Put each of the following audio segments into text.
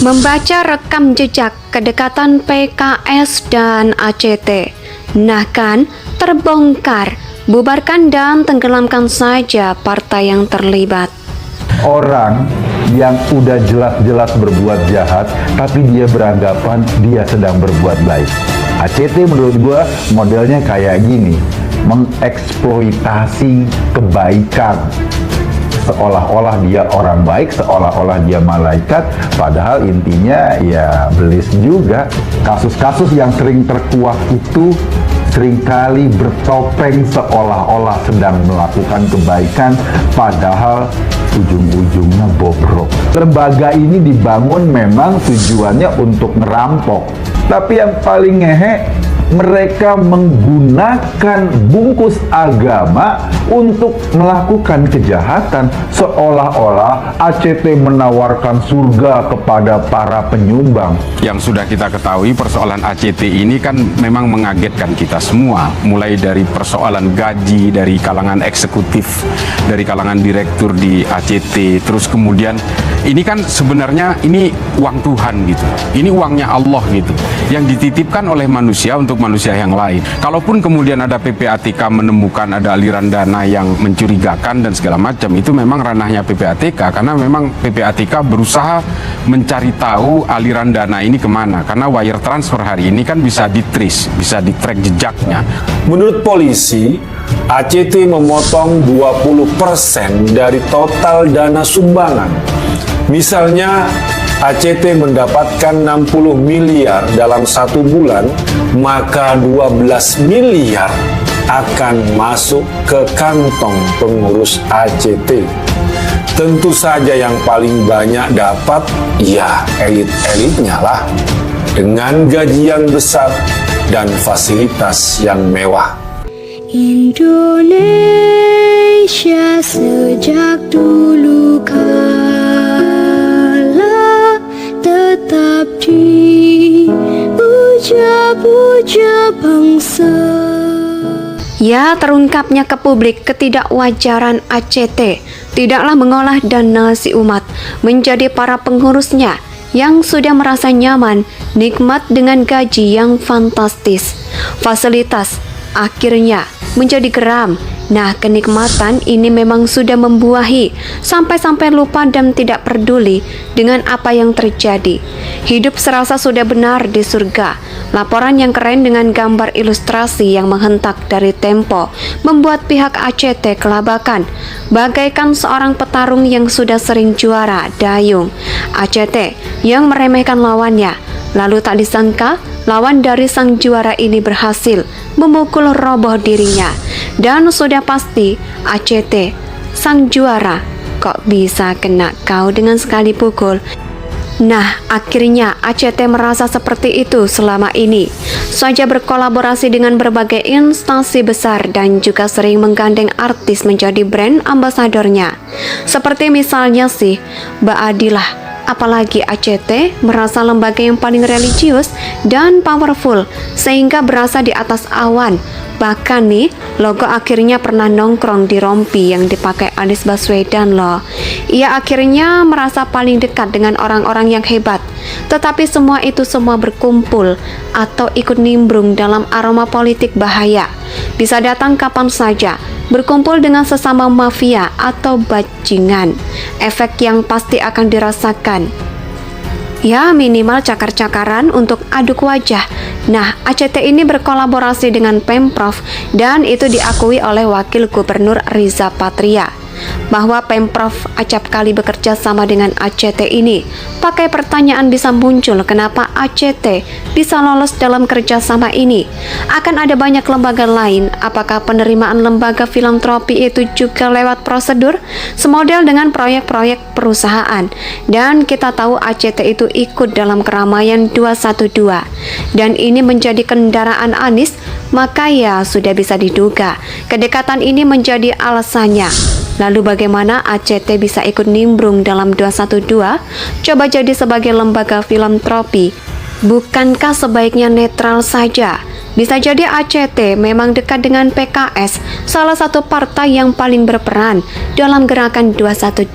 Membaca rekam jejak kedekatan PKS dan ACT, nah kan terbongkar, bubarkan dan tenggelamkan saja partai yang terlibat. Orang yang udah jelas-jelas berbuat jahat, tapi dia beranggapan dia sedang berbuat baik. ACT menurut gua modelnya kayak gini, mengeksploitasi kebaikan. Seolah-olah dia orang baik, seolah-olah dia malaikat, padahal intinya ya belis juga. Kasus-kasus yang sering terkuak itu seringkali bertopeng seolah-olah sedang melakukan kebaikan, padahal ujung-ujungnya bobrok. Lembaga ini dibangun memang tujuannya untuk merampok, tapi yang paling ngehe, mereka menggunakan bungkus agama untuk melakukan kejahatan, seolah-olah ACT menawarkan surga kepada para penyumbang. Yang sudah kita ketahui, persoalan ACT ini kan memang mengagetkan kita semua, mulai dari persoalan gaji dari kalangan eksekutif, dari kalangan direktur di ACT, terus kemudian ini kan sebenarnya ini uang Tuhan gitu, ini uangnya Allah gitu, yang dititipkan oleh manusia untuk manusia yang lain. Kalaupun kemudian ada PPATK menemukan ada aliran dana yang mencurigakan dan segala macam, itu memang ranahnya PPATK, karena memang PPATK berusaha mencari tahu aliran dana ini kemana, karena wire transfer hari ini kan bisa di-trace, bisa di-track jejaknya. Menurut polisi, ACT memotong 20% dari total dana sumbangan. Misalnya, ACT mendapatkan 60 miliar dalam 1 bulan, maka 12 miliar akan masuk ke kantong pengurus ACT. Tentu saja yang paling banyak dapat, ya elit-elitnya lah, dengan gaji yang besar dan fasilitas yang mewah. Indonesia sejak dulu kala tetap dipuja-puja bangsa. Ya, terungkapnya ke publik ketidakwajaran ACT tidaklah mengolah dana si umat menjadi para pengurusnya yang sudah merasa nyaman, nikmat dengan gaji yang fantastis, fasilitas, akhirnya menjadi geram. Nah, kenikmatan ini memang sudah membuahi sampai-sampai lupa dan tidak peduli dengan apa yang terjadi. Hidup serasa sudah benar di surga. Laporan yang keren dengan gambar ilustrasi yang menghentak dari Tempo membuat pihak ACT kelabakan, bagaikan seorang petarung yang sudah sering juara dayung. ACT yang meremehkan lawannya, lalu tak disangka lawan dari sang juara ini berhasil memukul roboh dirinya. Dan sudah pasti ACT, sang juara, kok bisa kena kau dengan sekali pukul? Nah, akhirnya ACT merasa seperti itu selama ini. Saja berkolaborasi dengan berbagai instansi besar dan juga sering menggandeng artis menjadi brand ambasadornya. Seperti misalnya sih, Mbak Adilah. Apalagi ACT merasa lembaga yang paling religius dan powerful sehingga berasa di atas awan. Bahkan nih, logo akhirnya pernah nongkrong di rompi yang dipakai Anies Baswedan loh. Ia akhirnya merasa paling dekat dengan orang-orang yang hebat. Tetapi semua itu semua berkumpul atau ikut nimbrung dalam aroma politik bahaya. Bisa datang kapan saja, berkumpul dengan sesama mafia atau bajingan. Efek yang pasti akan dirasakan, ya minimal cakar-cakaran untuk aduk wajah. Nah, ACT ini berkolaborasi dengan Pemprov dan itu diakui oleh Wakil Gubernur Riza Patria bahwa Pemprov acap kali bekerja sama dengan ACT ini. Pakai pertanyaan bisa muncul, kenapa ACT bisa lolos dalam kerjasama ini? Akan ada banyak lembaga lain, apakah penerimaan lembaga filantropi itu juga lewat prosedur semodel dengan proyek-proyek perusahaan? Dan kita tahu ACT itu ikut dalam keramaian 212 dan ini menjadi kendaraan Anies, maka ya sudah bisa diduga kedekatan ini menjadi alasannya. Lalu bagaimana ACT bisa ikut nimbrung dalam 212? Coba jadi sebagai lembaga filantropi. Bukankah sebaiknya netral saja? Bisa jadi ACT memang dekat dengan PKS, salah satu partai yang paling berperan dalam gerakan 212.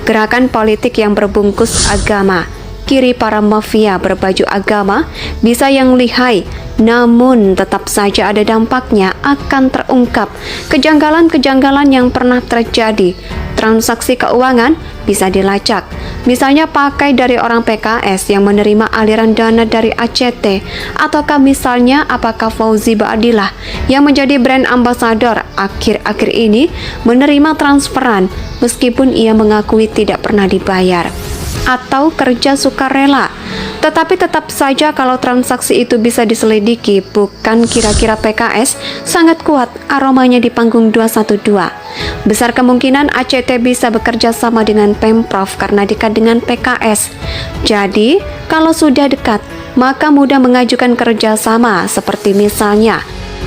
Gerakan politik yang berbungkus agama. kiri para mafia berbaju agama bisa yang lihai, namun tetap saja ada dampaknya akan terungkap kejanggalan-kejanggalan yang pernah terjadi. Transaksi keuangan bisa dilacak, misalnya pakai dari orang PKS yang menerima aliran dana dari ACT, ataukah misalnya apakah Fauzi Baadillah yang menjadi brand ambassador akhir-akhir ini menerima transferan meskipun ia mengakui tidak pernah dibayar, atau kerja sukarela. Tetapi tetap saja kalau transaksi itu bisa diselidiki, bukan kira-kira PKS sangat kuat aromanya di panggung 212. Besar kemungkinan ACT bisa bekerja sama dengan Pemprov karena dekat dengan PKS. Jadi, kalau sudah dekat, maka mudah mengajukan kerjasama seperti misalnya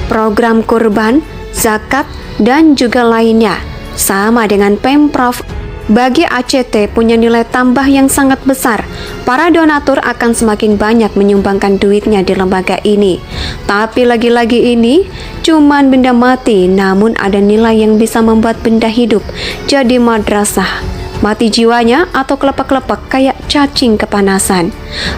program kurban, zakat, dan juga lainnya. Sama dengan Pemprov, bagi ACT punya nilai tambah yang sangat besar. Para donatur akan semakin banyak menyumbangkan duitnya di lembaga ini. Tapi lagi-lagi ini cuman benda mati, namun ada nilai yang bisa membuat benda hidup jadi madrasah. Mati jiwanya atau kelepek-kelepek kayak cacing kepanasan.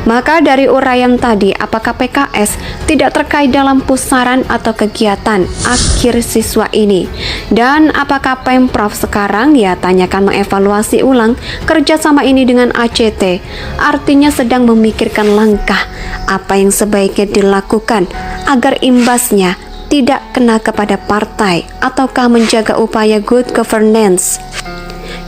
Maka dari uraian tadi, apakah PKS tidak terkait dalam pusaran atau kegiatan akhir siswa ini? Dan apakah Pemprov sekarang tanyakan mengevaluasi ulang kerjasama ini dengan ACT? Artinya sedang memikirkan langkah apa yang sebaiknya dilakukan agar imbasnya tidak kena kepada partai ataukah menjaga upaya good governance.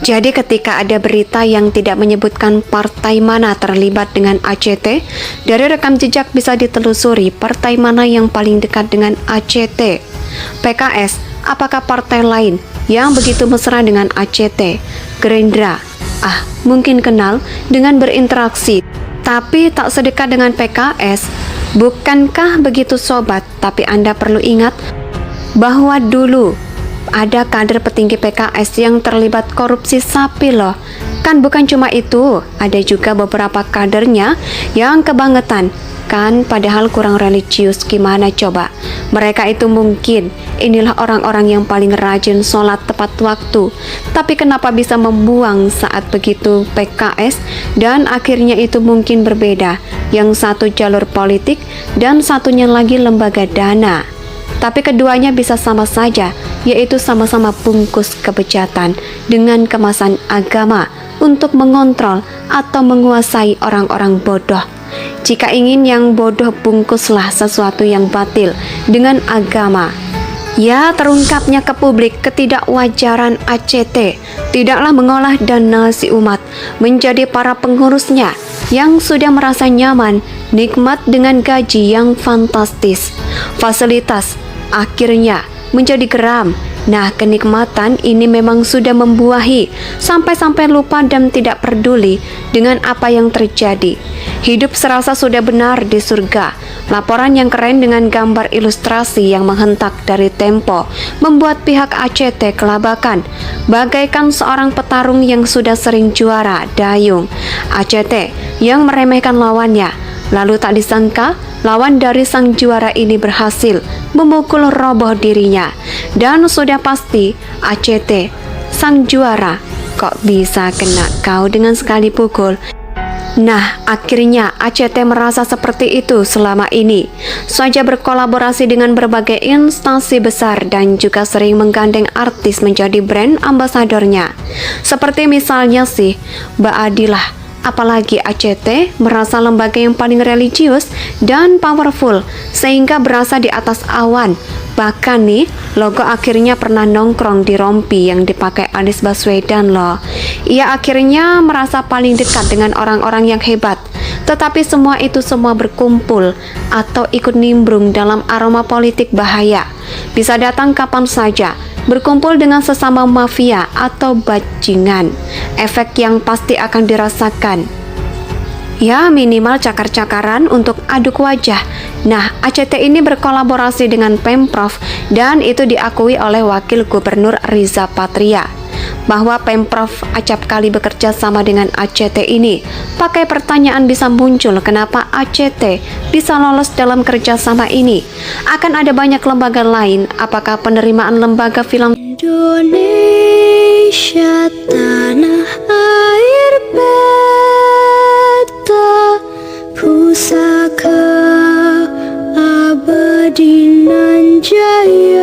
Jadi ketika ada berita yang tidak menyebutkan partai mana terlibat dengan ACT, dari rekam jejak bisa ditelusuri partai mana yang paling dekat dengan ACT. PKS, apakah partai lain yang begitu mesra dengan ACT? Gerindra, mungkin kenal dengan berinteraksi, tapi tak sedekat dengan PKS. Bukankah begitu sobat? Tapi Anda perlu ingat bahwa dulu ada kader petinggi PKS yang terlibat korupsi sapi loh. Kan bukan cuma itu, ada juga beberapa kadernya yang kebangetan. Kan padahal kurang religius, gimana coba? Mereka itu mungkin inilah orang-orang yang paling rajin sholat tepat waktu. Tapi kenapa bisa membuang saat begitu PKS dan akhirnya itu mungkin berbeda. Yang satu jalur politik dan satunya lagi lembaga dana. Tapi keduanya bisa sama saja, yaitu sama-sama bungkus kebejatan dengan kemasan agama untuk mengontrol atau menguasai orang-orang bodoh. Jika ingin yang bodoh, bungkuslah sesuatu yang batil dengan agama. Ya, terungkapnya ke publik ketidakwajaran ACT tidaklah mengolah dana si umat menjadi para pengurusnya yang sudah merasa nyaman, nikmat dengan gaji yang fantastis, fasilitas, akhirnya menjadi geram. Nah, kenikmatan ini memang sudah membuahi sampai-sampai lupa dan tidak peduli dengan apa yang terjadi. Hidup serasa sudah benar di surga. Laporan yang keren dengan gambar ilustrasi yang menghentak dari Tempo membuat pihak ACT kelabakan, bagaikan seorang petarung yang sudah sering juara dayung. ACT yang meremehkan lawannya, lalu tak disangka lawan dari sang juara ini berhasil memukul roboh dirinya. Dan sudah pasti ACT, sang juara, kok bisa kena kau dengan sekali pukul? Nah, akhirnya ACT merasa seperti itu selama ini. Saja berkolaborasi dengan berbagai instansi besar dan juga sering menggandeng artis menjadi brand ambasadornya. Seperti misalnya Baadillah. Apalagi ACT merasa lembaga yang paling religius dan powerful sehingga berasa di atas awan. Bahkan nih, logo akhirnya pernah nongkrong di rompi yang dipakai Anies Baswedan loh. Ia akhirnya merasa paling dekat dengan orang-orang yang hebat. Tetapi semua itu berkumpul atau ikut nimbrung dalam aroma politik bahaya. Bisa datang kapan saja, berkumpul dengan sesama mafia atau bajingan. Efek yang pasti akan dirasakan. Ya, minimal cakar-cakaran untuk aduk wajah. Nah, ACT ini berkolaborasi dengan Pemprov dan itu diakui oleh Wakil Gubernur Riza Patria bahwa Pemprov acap kali bekerja sama dengan ACT ini. Pakai pertanyaan bisa muncul, kenapa ACT bisa lolos dalam kerjasama ini? Akan ada banyak lembaga lain, apakah penerimaan lembaga film Indonesia tanah air beta Adinan Jaya